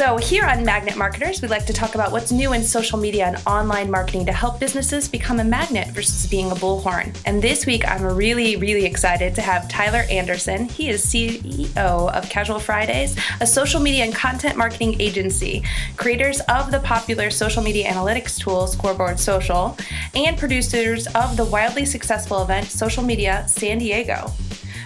So here on Magnet Marketers, we like to talk about what's new in social media and online marketing to help businesses become a magnet versus being a bullhorn. And this week, I'm really excited to have Tyler Anderson. He is CEO of Casual Fridays, a social media and content marketing agency, creators of the popular social media analytics tool Scoreboard Social, and producers of the wildly successful event Social Media San Diego.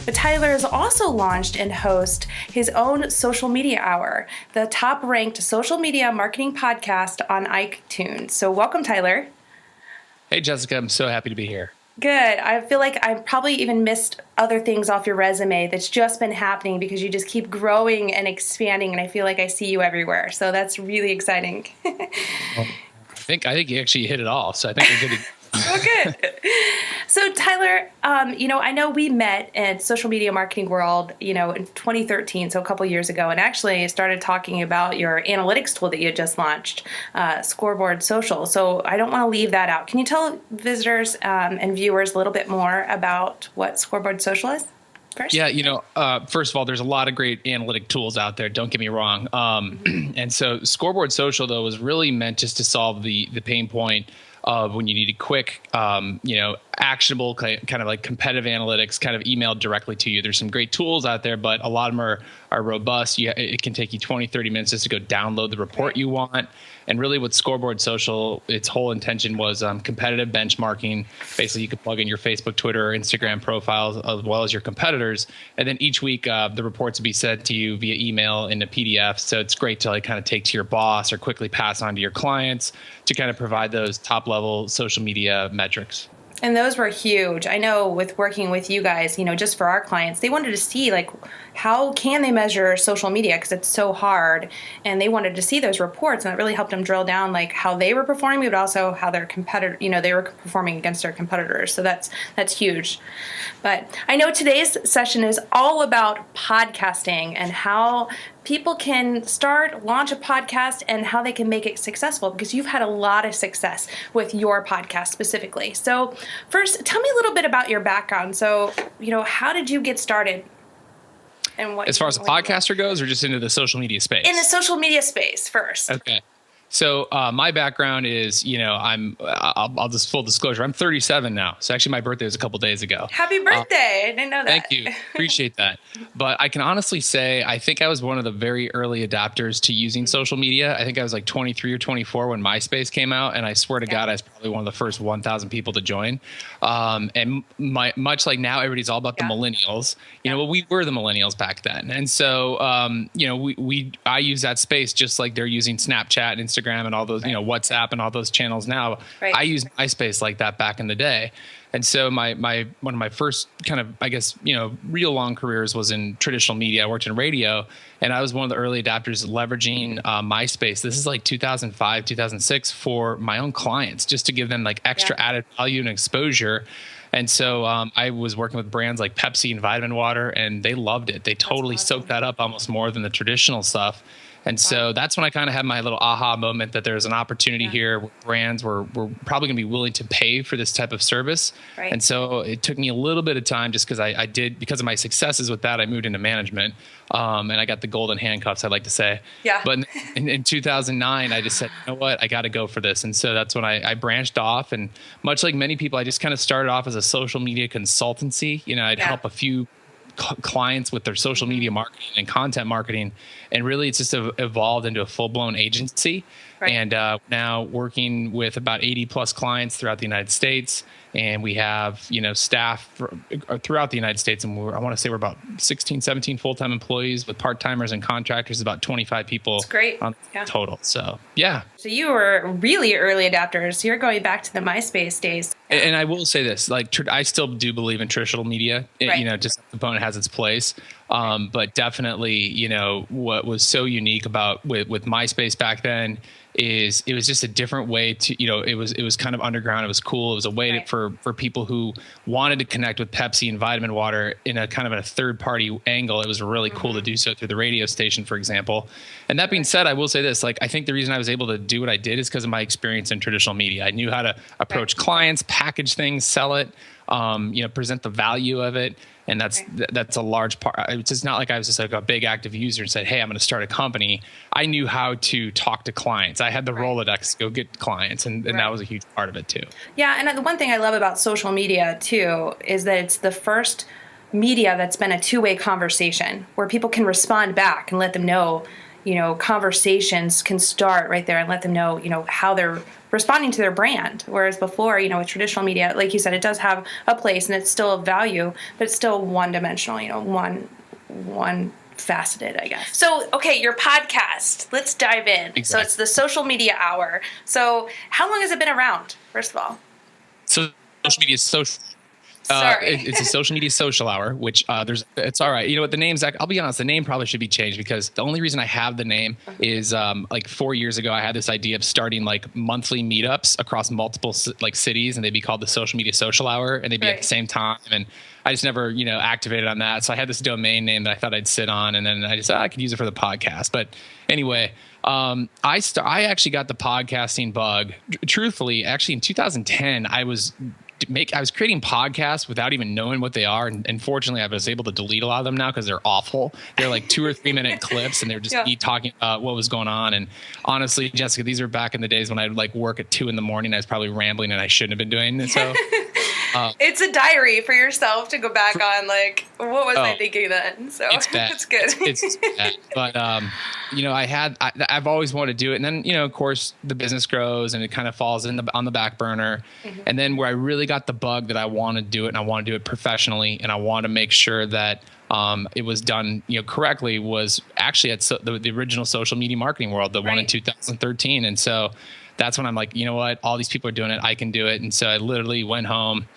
But Tyler has also launched and hosts his own Social Media Hour, the top-ranked social media marketing podcast on iTunes. So welcome, Tyler. Hey, Jessica. I'm so happy to be here. Good. I feel like I probably even missed other things off your resume that's just been happening because you just keep growing and expanding, and I feel like I see you everywhere. So that's really exciting. Well, I think you actually hit it all. So I think we're good. Oh, good. So Tyler, I know we met in social media marketing world, in 2013, so a couple years ago, and actually started talking about your analytics tool that you had just launched, Scoreboard Social. So I don't want to leave that out. Can you tell visitors and viewers a little bit more about what Scoreboard Social is? First? Yeah, first of all, there's a lot of great analytic tools out there. Don't get me wrong. And so Scoreboard Social, though, was really meant just to solve the pain point of when you needed quick, actionable kind of like competitive analytics kind of emailed directly to you. There's some great tools out there, but a lot of them are robust. It can take you 20, 30 minutes just to go download the report you want. And really with Scoreboard Social, its whole intention was competitive benchmarking. Basically, you could plug in your Facebook, Twitter, or Instagram profiles as well as your competitors. And then each week, the reports would be sent to you via email in a PDF. So it's great to kind of take to your boss or quickly pass on to your clients to kind of provide those top level social media metrics. And those were huge. I know with working with you guys, just for our clients, they wanted to see how can they measure social media because it's so hard, and they wanted to see those reports, and it really helped them drill down how they were performing, but also how their competitor, they were performing against their competitors. So that's huge. But I know today's session is all about podcasting and how people can launch a podcast and how they can make it successful, because you've had a lot of success with your podcast specifically. So first, tell me a little bit about your background. So, how did you get started? And what, as far as a podcaster goes, or just into the social media space? In the social media space first. Okay. So my background is, I'll just full disclosure. I'm 37 now. So actually my birthday was a couple days ago. Happy birthday. I didn't know that. Thank you. Appreciate that. But I can honestly say, I think I was one of the very early adopters to using social media. I think I was like 23 or 24 when MySpace came out. And I swear to God, I was probably one of the first 1,000 people to join. And much like now, everybody's all about the millennials. We were the millennials back then. And so, I use that space just like they're using Snapchat and Instagram and all those, WhatsApp and all those channels now. Right. I used MySpace like that back in the day. And so one of my first kind of, I guess, real long careers was in traditional media. I worked in radio, and I was one of the early adapters leveraging MySpace. This is like 2005, 2006 for my own clients, just to give them extra added value and exposure. And so I was working with brands like Pepsi and Vitamin Water, and they loved it. They totally soaked that up almost more than the traditional stuff. And so that's when I kind of had my little aha moment that there's an opportunity here where brands were probably going to be willing to pay for this type of service. Right. And so it took me a little bit of time just because because of my successes with that, I moved into management. And I got the golden handcuffs, I'd like to say. Yeah. But in 2009, I just said, you know what, I got to go for this. And so that's when I branched off. And much like many people, I just kind of started off as a social media consultancy. I'd help a few clients with their social media marketing and content marketing, and really it's just evolved into a full-blown agency. Right. And now working with about 80 plus clients throughout the United States, and we have staff throughout the United States, and I want to say we're about 16, 17 full-time employees with part-timers and contractors, about 25 people. That's great. Total. So yeah. So you were really early adapters. You're going back to the MySpace days. And I will say this, I still do believe in traditional media. Right. Just the component has its place. But definitely, what was so unique about with MySpace back then is it was just a different way to, it was kind of underground. It was cool. It was a way for people who wanted to connect with Pepsi and Vitamin Water in a kind of a third party angle. It was really cool to do so through the radio station, for example. And that being said, I will say this, I think the reason I was able to do what I did is because of my experience in traditional media. I knew how to approach clients, package things, sell it. present the value of it. And that's a large part. It's just not like I was just like a big active user and said, hey, I'm going to start a company. I knew how to talk to clients. I had the Rolodex to go get clients, and that was a huge part of it too. Yeah, and the one thing I love about social media too is that it's the first media that's been a two-way conversation where people can respond back and let them know, conversations can start right there and let them know, how they're responding to their brand. Whereas before, with traditional media, like you said, it does have a place and it's still of value, but it's still one-dimensional, one faceted, I guess. So, okay, your podcast, let's dive in. Exactly. So it's the Social Media Hour. So how long has it been around, first of all? So social media is social. It's a social media social hour, which it's all right. You know what, the name's, I'll be honest, the name probably should be changed because the only reason I have the name is like 4 years ago, I had this idea of starting like monthly meetups across multiple like cities, and they'd be called the Social Media Social Hour, and they'd be at the same time. And I just never, activated on that. So I had this domain name that I thought I'd sit on, and then I just, I could use it for the podcast. But anyway, I actually got the podcasting bug. Truthfully, actually in 2010, I was creating podcasts without even knowing what they are. And fortunately, I was able to delete a lot of them now because they're awful. They're like 2 or 3 minute clips, and they're just me talking about what was going on. And honestly, Jessica, these are back in the days when I'd like work at 2 a.m. I was probably rambling and I shouldn't have been doing it. So it's a diary for yourself to go back on, like, what was I thinking then? So it's bad. It's good. It's bad. But, I've always wanted to do it. And then, of course, the business grows and it kind of falls on the back burner. Mm-hmm. And then where I really got the bug that I want to do it, and I want to do it professionally, and I want to make sure that it was done, correctly, was actually at the original social media marketing world, the one in 2013. And so that's when I'm like, you know what, all these people are doing it, I can do it. And so I literally went home,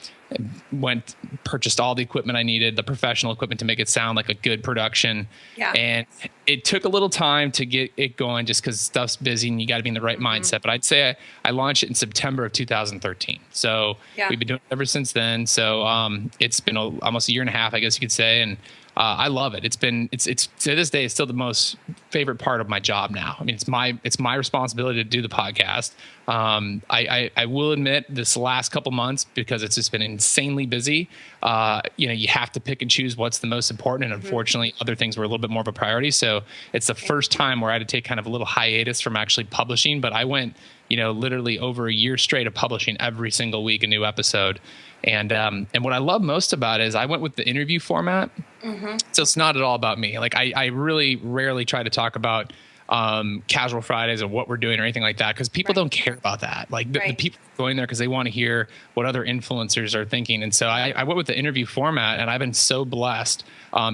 purchased all the equipment I needed, the professional equipment to make it sound like a good production. Yeah. And it took a little time to get it going just because stuff's busy and you got to be in the right mindset. But I'd say I launched it in September of 2013. So we've been doing it ever since then. So it's been almost a year and a half, I guess you could say. And I love it. It's to this day, it's still the most favorite part of my job now. I mean, it's my responsibility to do the podcast. I will admit this last couple months, because it's just been insanely busy. You have to pick and choose what's the most important. And unfortunately, other things were a little bit more of a priority. So it's the first time where I had to take kind of a little hiatus from actually publishing, but I went, literally over a year straight of publishing every single week, a new episode. And what I love most about it is I went with the interview format. Mm-hmm. So it's not at all about me. Like I really rarely try to talk about Casual Fridays or what we're doing or anything like that, because people don't care about that. Like the people going there because they want to hear what other influencers are thinking. And so I went with the interview format, and I've been so blessed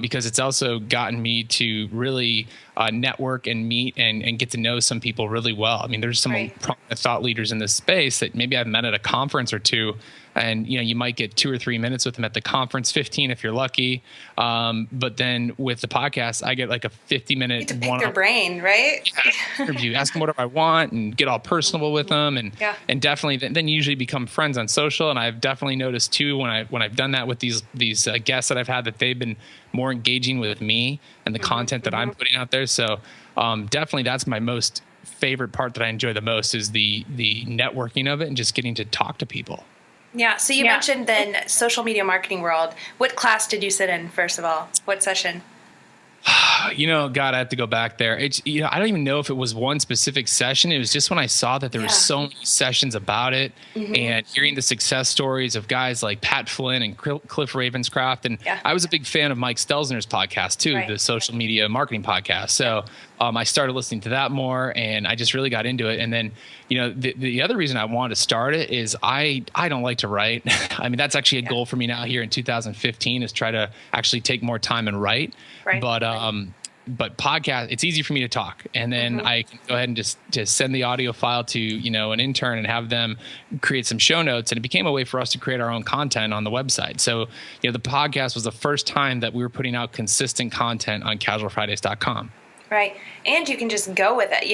because it's also gotten me to really network and meet and get to know some people really well. I mean, there's some prominent thought leaders in this space that maybe I've met at a conference or two. And, you might get 2 or 3 minutes with them at the conference, 15 if you're lucky. But then with the podcast, I get like a 50-minute you get to pick their brain, right? Interview, ask them whatever I want and get all personable with them. And definitely then usually become friends on social. And I've definitely noticed too, when I've done that with these guests that I've had, that they've been more engaging with me and the content that I'm putting out there. So definitely that's my most favorite part that I enjoy the most, is the networking of it and just getting to talk to people. Yeah. So you mentioned then social media marketing world. What class did you sit in, first of all? What session? God, I have to go back there. It's, I don't even know if it was one specific session. It was just when I saw that there were so many sessions about it, and hearing the success stories of guys like Pat Flynn and Cliff Ravenscraft. And I was a big fan of Mike Stelzner's podcast too, the social media marketing podcast. So I started listening to that more, and I just really got into it. And then, the other reason I wanted to start it is I don't like to write. I mean, that's actually a goal for me now here in 2015, is try to actually take more time and write. But podcast, it's easy for me to talk, and then I can go ahead and just send the audio file to, an intern and have them create some show notes. And it became a way for us to create our own content on the website. So, the podcast was the first time that we were putting out consistent content on casualfridays.com. Right. And you can just go with it.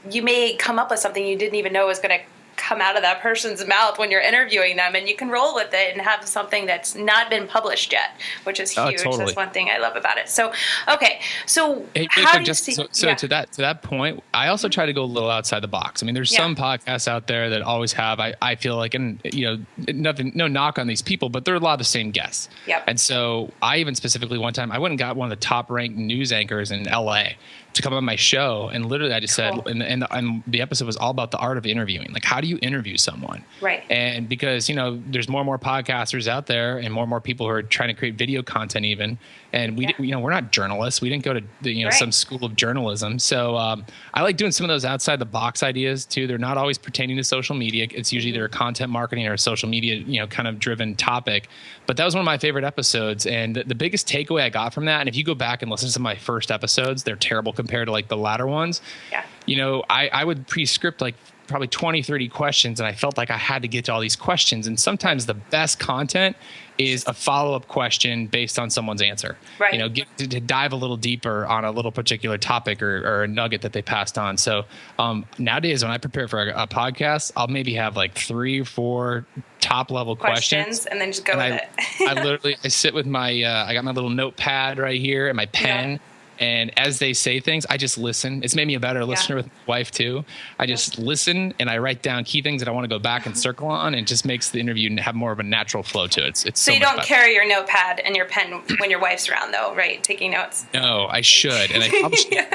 You may come up with something you didn't even know was going to come out of that person's mouth when you're interviewing them, and you can roll with it and have something that's not been published yet, which is huge. Totally. That's one thing I love about it. So, okay. So hey, how do you see? So to that point, I also try to go a little outside the box. I mean, there's some podcasts out there that always have, I feel like, and no knock on these people, but they're a lot of the same guests. Yep. And so I even specifically one time, I went and got one of the top ranked news anchors in LA to come on my show. And literally I just said, and the episode was all about the art of interviewing. Like, how do you interview someone? Right. And because, there's more and more podcasters out there and more people who are trying to create video content even. And we're not journalists. We didn't go to some school of journalism. So I like doing some of those outside the box ideas too. They're not always pertaining to social media. It's usually their content marketing or social media, kind of driven topic. But that was one of my favorite episodes. And the biggest takeaway I got from that, and if you go back and listen to some of my first episodes, they're terrible compared to like the latter ones. Yeah. I would pre-script like probably 20, 30 questions, and I felt like I had to get to all these questions. And sometimes the best content is a follow-up question based on someone's answer. Right. Get to dive a little deeper on a little particular topic or a nugget that they passed on. So nowadays, when I prepare for a podcast, I'll maybe have like 3 or 4 top-level questions, and then just go with it. I sit with my I got my little notepad right here and my pen. Yeah. And as they say things, I just listen. It's made me a better listener with my wife too. I just listen and I write down key things that I want to go back and circle on, and it just makes the interview have more of a natural flow to it. It's so you don't carry your notepad and your pen when your wife's around, though, right? Taking notes. No, I should, and I probably should.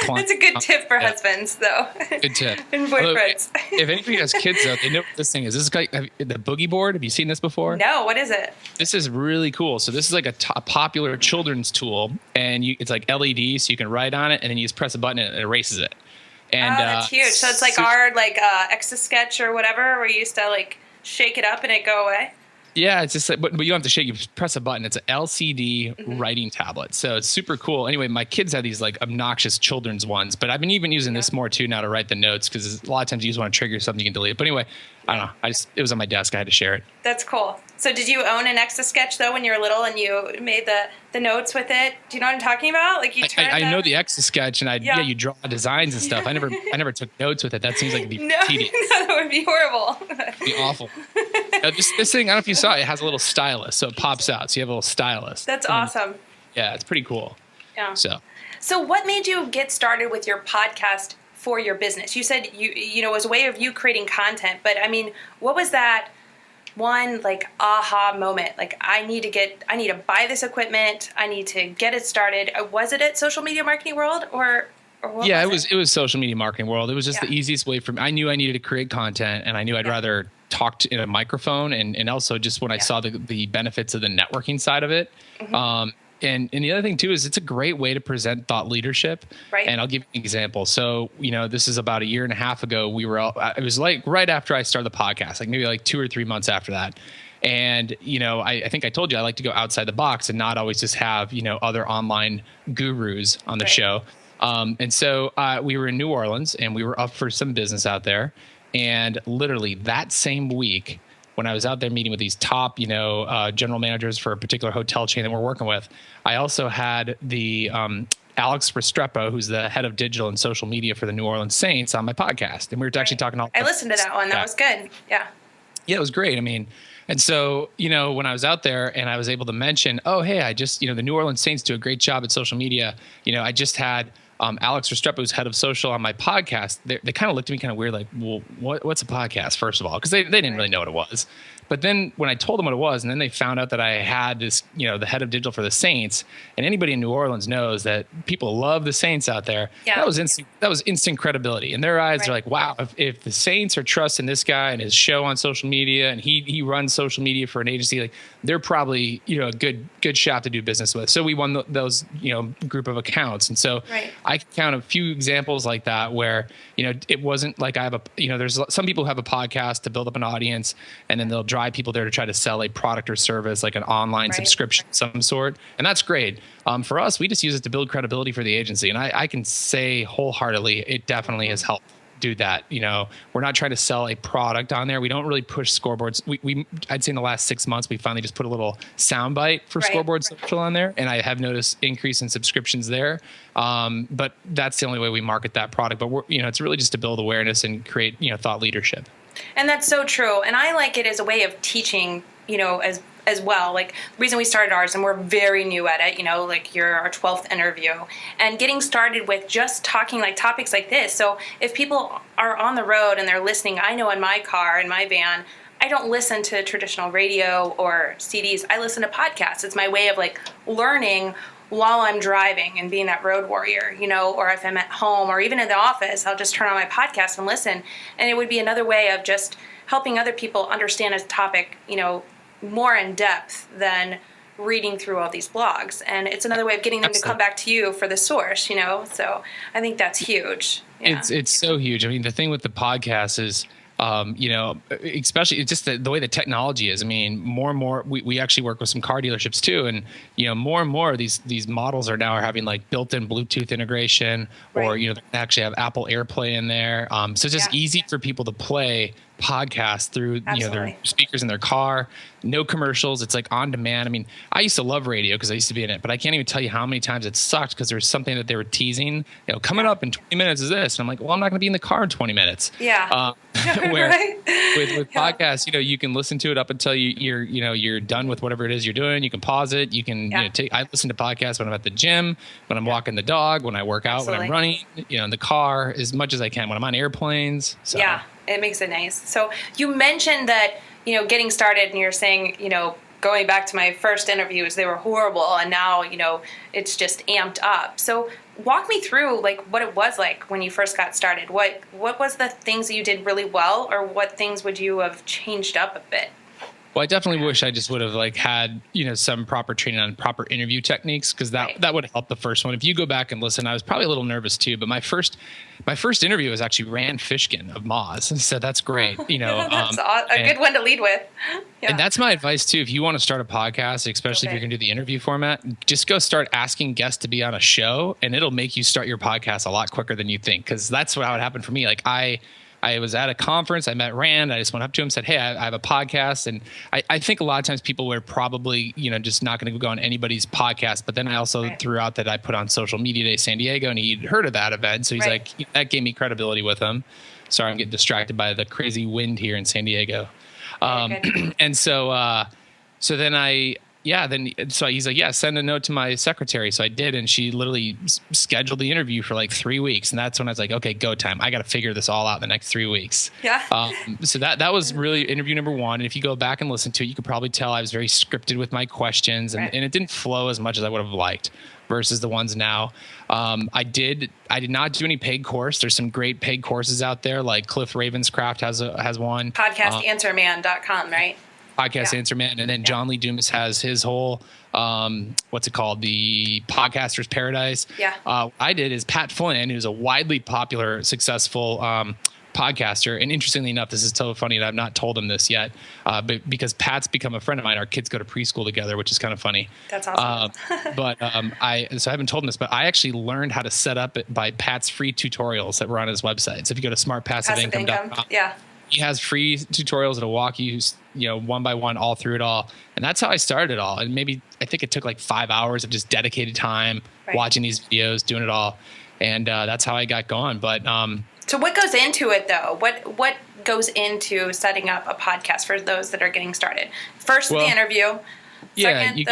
That's a good tip for husbands, though. Good tip. And boyfriends. If anybody has kids, though, they know what this thing is. This is like the boogie board. Have you seen this before? No. What is it? This is really cool. So this is like a popular children's tool, and it's like LED, so you can write on it, and then you just press a button and it erases it. And that's huge. So it's like our Etch-a-Sketch or whatever, where you used to like shake it up and it go away. Yeah, it's just like, but you don't have to shake. You press a button. It's an LCD writing tablet, so it's super cool. Anyway, my kids have these like obnoxious children's ones, but I've been even using this more too now to write the notes, because a lot of times you just want to trigger something, you can delete it. But anyway, I don't know. It was on my desk. I had to share it. That's cool. So did you own an Etch-a-Sketch though when you were little and you made the notes with it? Do you know what I'm talking about? Like I know the Etch-a-Sketch, and you draw designs and stuff. I never took notes with it. That seems like it'd be tedious. No, that would be horrible. It'd be awful. This thing, I don't know if you saw it. It has a little stylus, so it pops out. So you have a little stylus. That's awesome. Yeah, it's pretty cool. Yeah. So what made you get started with your podcast for your business? You said it was a way of you creating content, but I mean, what was that one like aha moment? Like, I need to buy this equipment. I need to get it started. Was it at Social Media Marketing World or what? Yeah, it was Social Media Marketing World. It was just the easiest way for me. I knew I needed to create content, and I knew I'd rather talk in a microphone, and also just when I saw the benefits of the networking side of it. Mm-hmm. And the other thing too is it's a great way to present thought leadership. Right. And I'll give you an example. So, this is about a year and a half ago. It was like right after I started the podcast, like maybe like 2 or 3 months after that. And, I think I told you I like to go outside the box and not always just have, other online gurus on the show. And so we were in New Orleans, and we were up for some business out there. And literally that same week, when I was out there meeting with these top, general managers for a particular hotel chain that we're working with, I also had the Alex Restrepo, who's the head of digital and social media for the New Orleans Saints, on my podcast. And we were actually talking all. I listened to that one. That was good. Yeah. Yeah, it was great. I mean, and so, when I was out there and I was able to mention, oh, hey, I just, the New Orleans Saints do a great job at social media. I just had Alex Restrepo, who's head of social, on my podcast. They kind of looked at me kind of weird, like, well, what's a podcast, first of all? Because they didn't really know what it was. But then when I told them what it was, and then they found out that I had this, the head of digital for the Saints, and anybody in New Orleans knows that people love the Saints out there. Yeah. That was instant credibility. In their eyes, they're like, wow, if the Saints are trusting this guy and his show on social media, and he runs social media for an agency, like, they're probably, a good shop to do business with. So we won those, group of accounts. And so I can count a few examples like that where, it wasn't like I have there's some people who have a podcast to build up an audience, and then they'll drive people there to try to sell a product or service, like an online subscription of some sort. And that's great. For us, we just use it to build credibility for the agency. And I can say wholeheartedly, it definitely has helped do that. We're not trying to sell a product on there. We don't really push scoreboards. I'd say in the last 6 months, we finally just put a little soundbite for Scoreboard Social on there. And I have noticed increase in subscriptions there. But that's the only way we market that product. But it's really just to build awareness and create, thought leadership. And that's so true. And I like it as a way of teaching, as well. Like the reason we started ours, and we're very new at it, like you're our 12th interview, and getting started with just talking like topics like this. So if people are on the road and they're listening, I know in my car, in my van, I don't listen to traditional radio or CDs. I listen to podcasts. It's my way of like learning while I'm driving and being that road warrior, or if I'm at home or even in the office, I'll just turn on my podcast and listen. And it would be another way of just helping other people understand a topic, more in depth than reading through all these blogs. And it's another way of getting them to come back to you for the source, so I think that's huge. Yeah. It's so huge. I mean, the thing with the podcast is, especially it's just the way the technology is. I mean, more and more, we actually work with some car dealerships too. And, more and more these models are now having like built-in Bluetooth integration, or, they actually have Apple AirPlay in there. So it's just easy for people to play podcasts through, their speakers in their car, no commercials. It's like on demand. I mean, I used to love radio because I used to be in it, but I can't even tell you how many times it sucked because there was something that they were teasing, coming up in 20 minutes is this. And I'm like, well, I'm not going to be in the car in 20 minutes. Yeah. Where with podcasts, you can listen to it up until you're done with whatever it is you're doing. You can pause it. You can I listen to podcasts when I'm at the gym, when I'm walking the dog, when I work out, when I'm running, in the car, as much as I can, when I'm on airplanes. So. Yeah, it makes it nice. So you mentioned that, getting started, and you're saying, going back to my first interviews, they were horrible, and now, it's just amped up. So walk me through like what it was like when you first got started. What was the things that you did really well, or what things would you have changed up a bit? Well, I definitely wish I just would have had, some proper training on proper interview techniques, because that would help the first one. If you go back and listen, I was probably a little nervous too, but my first interview was actually Rand Fishkin of Moz. So that's great. That's a good one to lead with. Yeah. And that's my advice too. If you want to start a podcast, especially if you're going to do the interview format, just go start asking guests to be on a show, and it'll make you start your podcast a lot quicker than you think. Cause that's how it happened for me. Like I was at a conference. I met Rand. I just went up to him and said, hey, I have a podcast. And I think a lot of times people were probably, just not going to go on anybody's podcast. But then I also threw out that I put on Social Media Day San Diego, and he'd heard of that event. So he's like, that gave me credibility with him. Sorry, I'm getting distracted by the crazy wind here in San Diego. And so then so he's like, send a note to my secretary. So I did, and she literally scheduled the interview for like 3 weeks. And that's when I was like, okay, go time. I got to figure this all out the next 3 weeks. Yeah. So that was really interview number one. And if you go back and listen to it, you could probably tell I was very scripted with my questions, and it didn't flow as much as I would have liked versus the ones now. I did not do any paid course. There's some great paid courses out there. Like Cliff Ravenscraft has one. Podcastanswerman.com, right? Podcast Answer Man. And then John Lee Dumas has his whole, what's it called? The Podcaster's Paradise. Yeah. I did is Pat Flynn, who's a widely popular, successful podcaster. And interestingly enough, this is so funny, and I've not told him this yet, but because Pat's become a friend of mine, our kids go to preschool together, which is kind of funny. That's awesome. I haven't told him this, but I actually learned how to set up it by Pat's free tutorials that were on his website. So if you go to smartpassiveincome.com, he has free tutorials that'll walk you, one by one, all through it all. And that's how I started it all. And I think it took like 5 hours of just dedicated time watching these videos, doing it all. And that's how I got going. But so what goes into it though? What goes into setting up a podcast for those that are getting started? First, the interview. Second,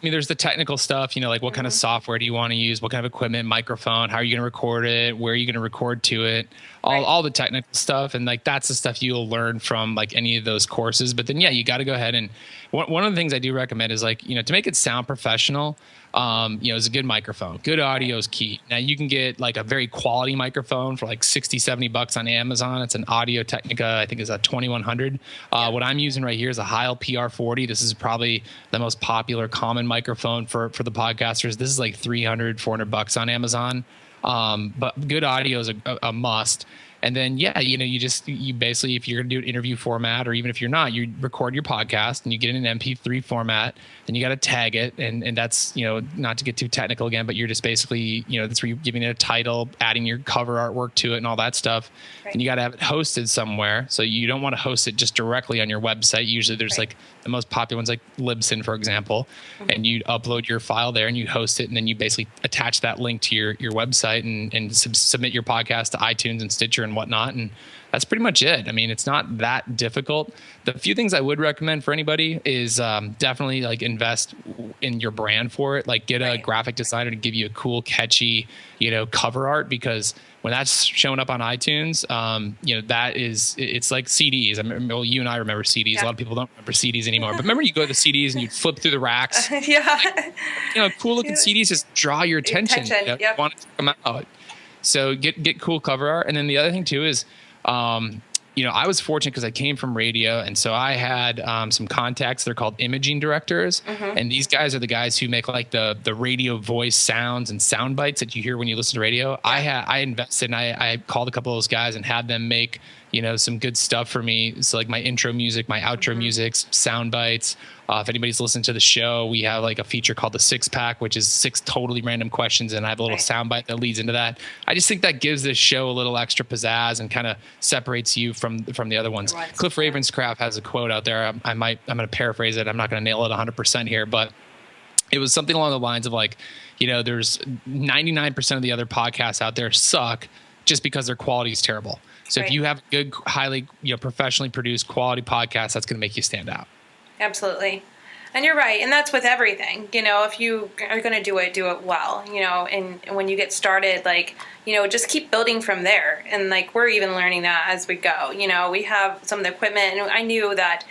there's the technical stuff, like what kind of software do you want to use? What kind of equipment, microphone, how are you going to record it? Where are you going to record to it? All the technical stuff. And that's the stuff you'll learn from like any of those courses. But then, you got to go ahead and one of the things I do recommend is to make it sound professional, is a good microphone. Good audio is key. Now you can get like a very quality microphone for like $60-$70 on Amazon. It's an Audio Technica. I think it's a 2100. What I'm using right here is a Heil PR40. This is probably the most popular common microphone for the podcasters. This is like $300-$400 on Amazon. But good audio is a must. And then, you basically, if you're going to do an interview format, or even if you're not, you record your podcast and you get in an MP3 format, then you got to tag it. And that's, not to get too technical again, but you're just basically, that's where you're giving it a title, adding your cover artwork to it and all that stuff. Right. And you got to have it hosted somewhere. So you don't want to host it just directly on your website. Usually there's like the most popular ones like Libsyn, for example, and you upload your file there and you host it. And then you basically attach that link to your website and submit your podcast to iTunes and Stitcher and whatnot. And that's pretty much it. I mean, it's not that difficult. The few things I would recommend for anybody is definitely like invest in your brand for it. Like get a graphic designer to give you a cool, catchy, cover art, because when that's showing up on iTunes, it's like CDs. I mean, well, you and I remember CDs. Yeah. A lot of people don't remember CDs anymore. But remember, you go to the CDs and you flip through the racks. Yeah. Cool looking CDs just draw your attention. Yep. You want to check them out. So get cool cover art. And then the other thing too is, I was fortunate because I came from radio, and so I had some contacts. They're called imaging directors, and these guys are the guys who make like the radio voice sounds and sound bites that you hear when you listen to radio. Yeah. I invested, and I called a couple of those guys and had them make some good stuff for me. So like my intro music, my outro music, sound bites. If anybody's listened to the show, we have like a feature called the 6-pack, which is 6 totally random questions, and I have a little sound bite that leads into that. I just think that gives this show a little extra pizzazz and kind of separates you from the other ones. Right. Cliff Ravenscraft has a quote out there. I'm going to paraphrase it. I'm not going to nail it 100% here, but it was something along the lines of like, there's 99% of the other podcasts out there suck just because their quality is terrible. So if you have a good, highly professionally produced quality podcast, that's going to make you stand out. Absolutely. And you're right. And that's with everything. If you are going to do it well, and when you get started, like, just keep building from there. And like, we're even learning that as we go. We have some of the equipment, and I knew that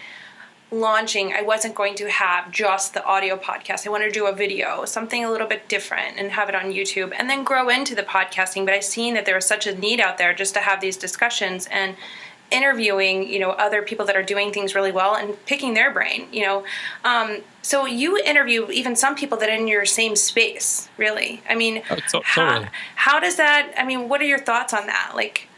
launching, I wasn't going to have just the audio podcast. I wanted to do a video, something a little bit different, and have it on YouTube, and then grow into the podcasting. But I seen that there was such a need out there just to have these discussions and interviewing, other people that are doing things really well and picking their brain, So you interview even some people that are in your same space, really. I mean, totally. How does that, what are your thoughts on that? Like,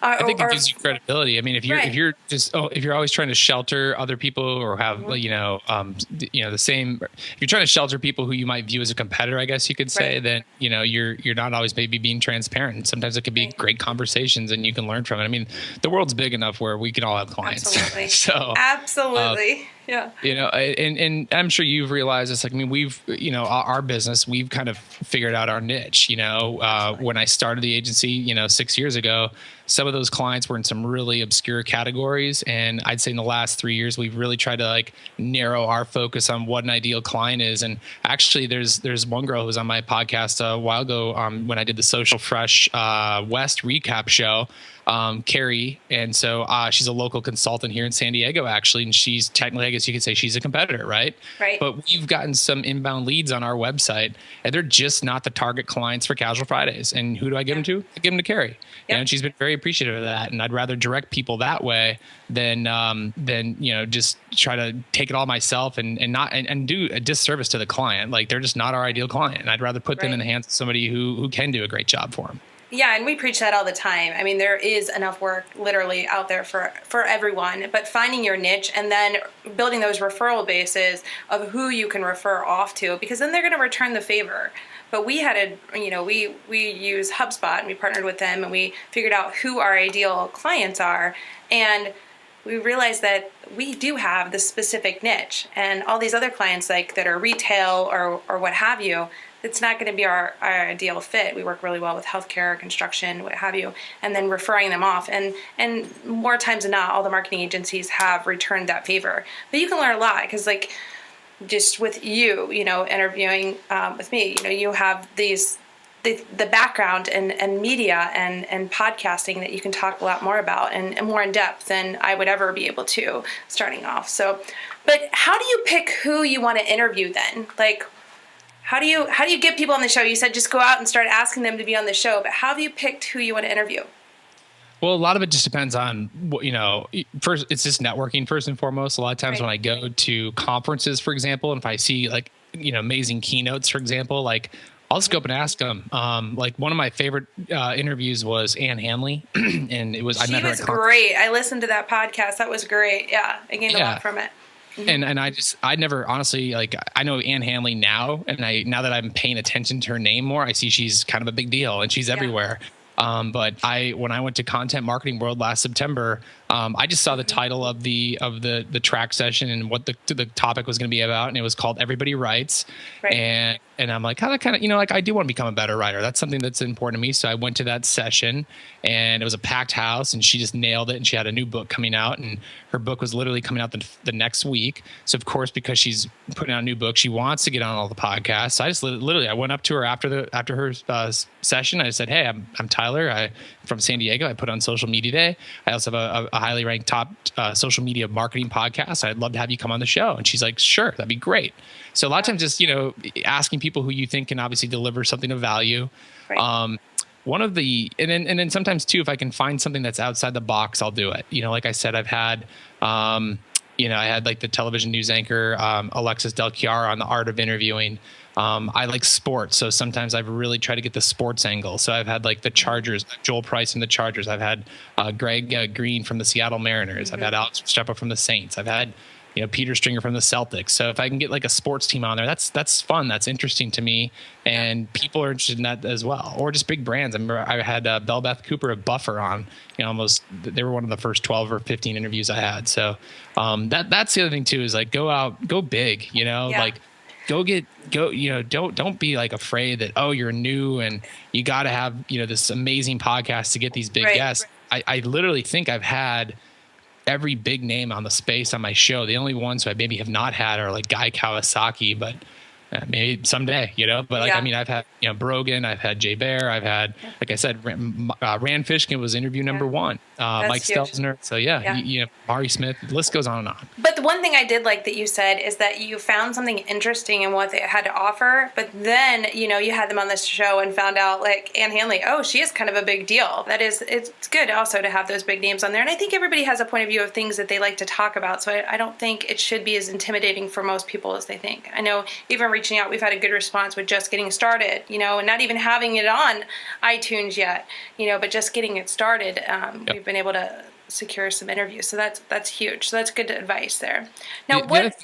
I think it gives you credibility. I mean, if you're always trying to shelter other people or have the same, if you're trying to shelter people who you might view as a competitor, I guess you could say, then you're not always maybe being transparent. And sometimes it could be great conversations, and you can learn from it. I mean, the world's big enough where we can all have clients. Absolutely. So absolutely. Yeah. And I'm sure you've realized this. Like, I mean, we've, our business, we've kind of figured out our niche. When I started the agency, 6 years ago, some of those clients were in some really obscure categories. And I'd say in the last 3 years, we've really tried to like narrow our focus on what an ideal client is. And actually there's one girl who was on my podcast a while ago when I did the Social Fresh West recap show. Carrie. And so she's a local consultant here in San Diego, actually. And she's technically, I guess you could say she's a competitor, right? Right. But we've gotten some inbound leads on our website, and they're just not the target clients for Casual Fridays. And who do I give them to? I give them to Carrie. Yep. And she's been very appreciative of that. And I'd rather direct people that way than just try to take it all myself and do a disservice to the client. Like, they're just not our ideal client. And I'd rather put them in the hands of somebody who can do a great job for them. Yeah, and we preach that all the time. I mean, there is enough work literally out there for everyone, but finding your niche and then building those referral bases of who you can refer off to, because then they're going to return the favor. But we had we use HubSpot, and we partnered with them, and we figured out who our ideal clients are, and we realized that we do have this specific niche, and all these other clients like that are retail or what have you, it's not going to be our ideal fit. We work really well with healthcare, construction, what have you, and then referring them off. And more times than not, all the marketing agencies have returned that favor. But you can learn a lot, because like just with you, interviewing with me, you have the background and media and podcasting that you can talk a lot more about and more in depth than I would ever be able to starting off. So, but how do you pick who you want to interview then? Like, how do you get people on the show? You said just go out and start asking them to be on the show, but how have you picked who you want to interview? Well, a lot of it just depends on what, first it's just networking first and foremost. A lot of times when I go to conferences, for example, and if I see like, amazing keynotes, for example, like I'll just go up and ask them. Like one of my favorite interviews was Ann Hanley, and I met her. She was great. I listened to that podcast. That was great. Yeah, I gained a lot from it. Mm-hmm. And I never honestly, like, I know Ann Hanley now, and now that I'm paying attention to her name more, I see she's kind of a big deal and she's everywhere. But when I went to Content Marketing World last September, I just saw the title of the track session and what the topic was going to be about, and it was called Everybody Writes. Right. And I'm like, kind of, like I do want to become a better writer. That's something that's important to me. So I went to that session, and it was a packed house, and she just nailed it. And she had a new book coming out, and her book was literally coming out the next week. So of course, because she's putting out a new book, she wants to get on all the podcasts. So I just literally, I went up to her after her session. I said, hey, I'm Tyler. I'm from San Diego. I put on Social Media Day. I also have a highly ranked top social media marketing podcast. I'd love to have you come on the show. And she's like, sure, that'd be great. So a lot of times just, asking people who you think can obviously deliver something of value. Right. One of the, and then sometimes too, if I can find something that's outside the box, I'll do it. Like I said, I've had, I had like the television news anchor, Alexis Del Chiara on the art of interviewing. I like sports. So sometimes I've really tried to get the sports angle. So I've had like the Chargers, Joel Price from the Chargers. I've had Greg Green from the Seattle Mariners. I've had Alex Restrepo from the Saints. I've had, Peter Stringer from the Celtics. So if I can get like a sports team on there, that's fun. That's interesting to me. And people are interested in that as well. Or just big brands. I remember I had Belle Beth Cooper of Buffer on, they were one of the first 12 or 15 interviews I had. So that's the other thing too, is like go big, like don't be like afraid that, you're new and you got to have, this amazing podcast to get these big guests. I literally think I've had every big name on the space on my show. The only ones who I maybe have not had are like Guy Kawasaki, but maybe someday, but like, I've had, Brogan, I've had Jay Bear, I've had, like I said, Rand Fishkin was interview number one, Mike Stelzner. So Mari Smith, the list goes on and on. But the one thing I did like that you said is that you found something interesting in what they had to offer, but then, you had them on this show and found out like Ann Handley, she is kind of a big deal. That is, it's good also to have those big names on there. And I think everybody has a point of view of things that they like to talk about. So I don't think it should be as intimidating for most people as they think. I know even reaching out, we've had a good response with just getting started, and not even having it on iTunes yet, but just getting it started. We've been able to secure some interviews. So that's huge. So that's good advice there. Now, go ahead.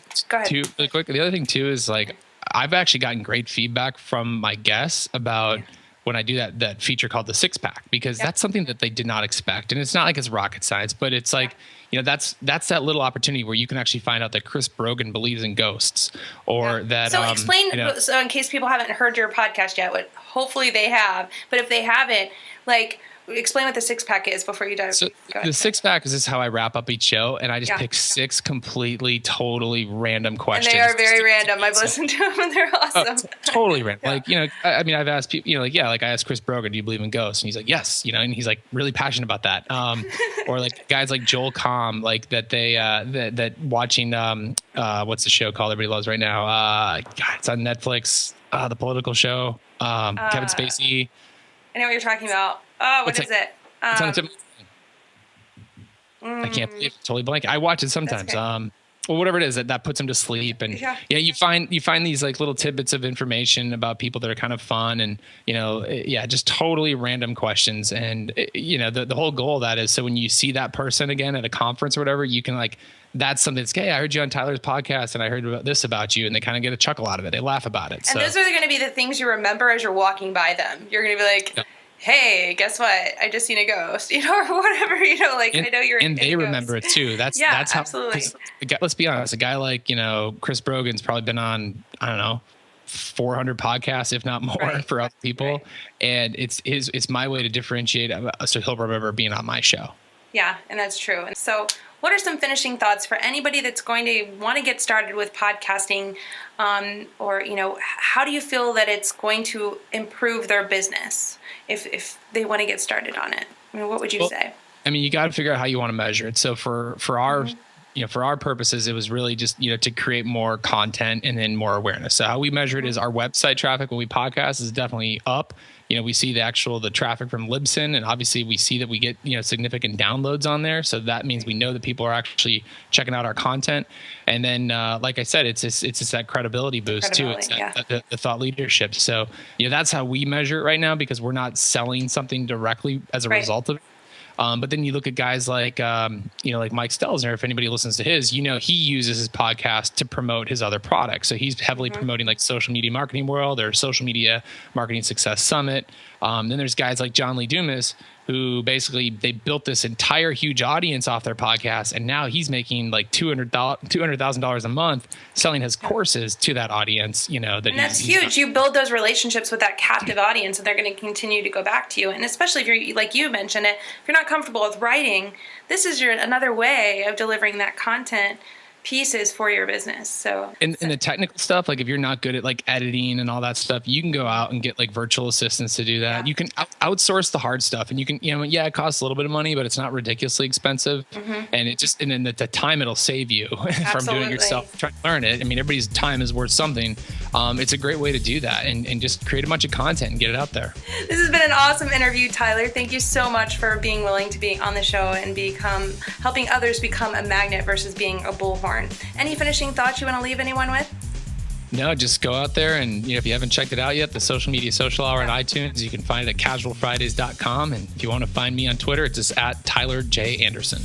Really quick, the other thing too is like, I've actually gotten great feedback from my guests about when I do that feature called the Six Pack, because that's something that they did not expect. And it's not like it's rocket science, but it's like, that's that little opportunity where you can actually find out that Chris Brogan believes in ghosts, or that. So explain, so in case people haven't heard your podcast yet, what hopefully they have, but if they haven't, like, explain what the Six Pack is before you dive. So the Six Pack is how I wrap up each show, and I just pick 6 completely, totally random questions. And they are very random. I've listened to them, and they're awesome. Totally random. Like, I've asked people, like I asked Chris Brogan, do you believe in ghosts? And he's like, yes, and he's like really passionate about that. Or like guys like Joel Comm, like that they that watching what's the show called everybody loves right now? God, it's on Netflix. The political show. Kevin Spacey. I know what you're talking about. Oh, what is it? It's on the tip. I can't believe totally blank. I watch it sometimes. Well, whatever it is that puts them to sleep, and you find these like little tidbits of information about people that are kind of fun, and just totally random questions, and the whole goal of that is so when you see that person again at a conference or whatever, you can like. That's something that's, hey, I heard you on Tyler's podcast and I heard about you, and they kind of get a chuckle out of it. They laugh about it. And those are going to be the things you remember as you're walking by them. You're going to be like, hey, guess what? I just seen a ghost, or whatever, like, I know you're and they remember it too. That's how, absolutely. Let's be honest. A guy like, Chris Brogan's probably been on, I don't know, 400 podcasts, if not more, for other people. Right. And it's my way to differentiate. So he'll remember being on my show. Yeah. And that's true. And so, what are some finishing thoughts for anybody that's going to want to get started with podcasting, or how do you feel that it's going to improve their business if they want to get started on it? I mean, what would you say? I mean, you got to figure out how you want to measure it. So for our for our purposes, it was really just to create more content and then more awareness. So how we measure it is our website traffic when we podcast is definitely up. We see the traffic from Libsyn, and obviously we see that we get, significant downloads on there. So that means we know that people are actually checking out our content. And then, like I said, it's just that credibility boost too. It's the thought leadership. So, that's how we measure it right now, because we're not selling something directly as a result of it. But then you look at guys like, like Mike Stelzner, if anybody listens to his, he uses his podcast to promote his other products. So he's heavily promoting like Social Media Marketing World or Social Media Marketing Success Summit. Then there's guys like John Lee Dumas, who basically they built this entire huge audience off their podcast, and now he's making like $200,000 a month selling his courses to that audience. You know, and that's huge. You build those relationships with that captive audience, and they're going to continue to go back to you. And especially if you're, like you mentioned it, if you're not comfortable with writing, this is another way of delivering that content pieces for your business. So in the technical stuff, like if you're not good at like editing and all that stuff, you can go out and get like virtual assistants to do that. Yeah. You can outsource the hard stuff, and you can, it costs a little bit of money, but it's not ridiculously expensive. And it just, and then the time it'll save you from doing it yourself, trying to learn it. I mean, everybody's time is worth something. It's a great way to do that and just create a bunch of content and get it out there. This has been an awesome interview, Tyler. Thank you so much for being willing to be on the show and helping others become a magnet versus being a bullhorn. Any finishing thoughts you want to leave anyone with? No, just go out there and, if you haven't checked it out yet, the Social Media Social Hour at iTunes, you can find it at casualfridays.com. And if you want to find me on Twitter, it's just at Tyler J. Anderson.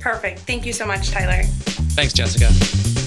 Perfect. Thank you so much, Tyler. Thanks, Jessica.